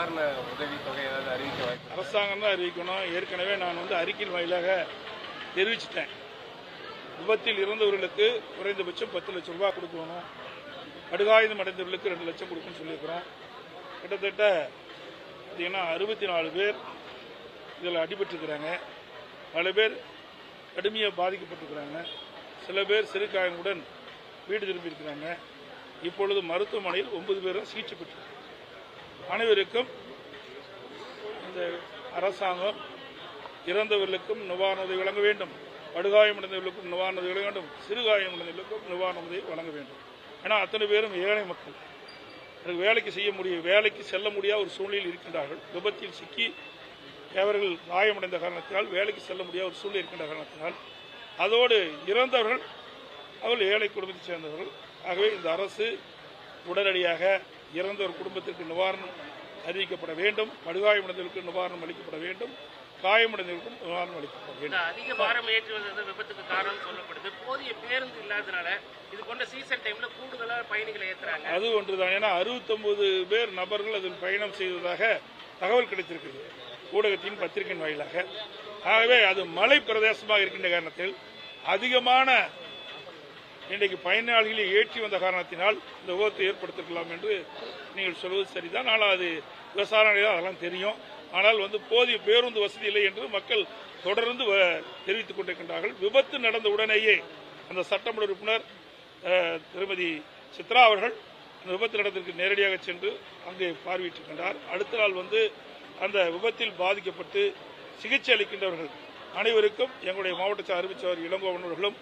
நிவாரண உதவித்தொகை ஏதாவது அறிவிக்க வாய்ப்பு? அரசாங்கம் தான் அறிவிக்கணும். ஏற்கனவே நான் அறிக்கையின் வாயிலாக தெரிவிச்சிட்டேன். விபத்தில் இறந்தவர்களுக்கு குறைந்தபட்சம் 10 லட்சம் ரூபாய் கொடுக்கணும், படுகாயம் அடைந்தவர்களுக்கு 2 லட்சம் கொடுக்கணும்னு சொல்லியிருக்கிறோம். கிட்டத்தட்ட பார்த்தீங்கன்னா 64 பேர் இதில் அடிபட்டிருக்கிறாங்க. பல பேர் கடுமையாக பாதிக்கப்பட்டிருக்கிறாங்க. சில பேர் சிறு காயங்களுடன் வீடு திரும்பியிருக்கிறாங்க. இப்பொழுது மருத்துவமனையில் 9 பேரும் சிகிச்சை பெற்று அனைவருக்கும் இந்த அரசாங்கம் இறந்தவர்களுக்கும் நிவாரண உதவி வழங்க வேண்டும், படுகாயமடைந்தவர்களுக்கும் நிவாரண உதவி வழங்க வேண்டும், சிறுகாயமடைந்தவர்களுக்கும் நிவாரண உதவி வழங்க வேண்டும். ஏன்னா அத்தனை பேரும் ஏழை மக்கள், வேலைக்கு செய்ய முடியும், வேலைக்கு செல்ல முடியாத ஒரு சூழ்நிலையில் இருக்கின்றார்கள். விபத்தில் சிக்கி அவர்கள் காயமடைந்த காரணத்தினால் வேலைக்கு செல்ல முடியாத ஒரு சூழ்நிலை இருக்கின்ற காரணத்தினால் அதோடு இறந்தவர்கள் அவர்கள் ஏழை குடும்பத்தை சேர்ந்தவர்கள். ஆகவே இந்த அரசு உடனடியாக இறந்தவர் குடும்பத்திற்கு நிவாரணம் அறிவிக்கப்பட வேண்டும், படுகாயமடைந்தவர்களுக்கு நிவாரணம் அளிக்கப்பட வேண்டும், காயமடைந்தவர்களுக்கும் நிவாரணம் அளிக்கப்பட வேண்டும். அதிக பாரம் ஏற்றி வந்தது விபத்துக்கு காரணம் சொல்லப்படுது. போதிய பேருந்து இல்லாதனால இது போன்ற சீசன் டைம்ல கூடுதலாக பயணிகளை ஏற்றுறாங்க. அது ஒன்றுதான். ஏன்னா 69 பேர் நபர்கள் அதில் பயணம் செய்ததாக தகவல் கிடைத்திருக்கிறது ஊடகத்தின் பத்திரிகையின் வாயிலாக. ஆகவே அது மலை பிரதேசமாக இருக்கின்ற காரணத்தில் அதிகமான இன்றைக்கு பயனாளிகளை ஏற்றி வந்த காரணத்தினால் இந்த விபத்தை ஏற்படுத்திருக்கலாம் என்று நீங்கள் சொல்வது சரிதான். ஆனால் அது விசாரணையில் அதெல்லாம் தெரியும். ஆனால் போதிய பேருந்து வசதி இல்லை என்று மக்கள் தொடர்ந்து தெரிவித்துக் கொண்டிருக்கின்றார்கள். விபத்து நடந்த உடனேயே அந்த சட்டமன்ற உறுப்பினர் திருமதி சித்ரா அவர்கள் அந்த விபத்து நடந்ததற்கு நேரடியாக சென்று அங்கே பார்வையிட்டிருக்கின்றார். அடுத்த நாள் அந்த விபத்தில் பாதிக்கப்பட்டு சிகிச்சை அளிக்கின்றவர்கள் அனைவருக்கும் எங்களுடைய மாவட்ட அறிவிச்சவர் இளங்கோவன் அவர்களும்,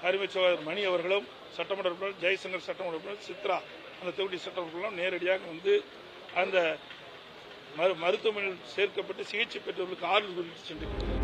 அறிவிச்சவர் மணி அவர்களும், சட்டமன்ற உறுப்பினர் ஜெய்சங்கர், சட்டமன்ற உறுப்பினர் சித்ரா, அந்த தொகுதி சட்டமன்றம் நேரடியாக அந்த மருத்துவமனையில் சேர்க்கப்பட்டு சிகிச்சை பெற்றவர்களுக்கு ஆறுதல் குறித்து சென்றிருக்கிறார்.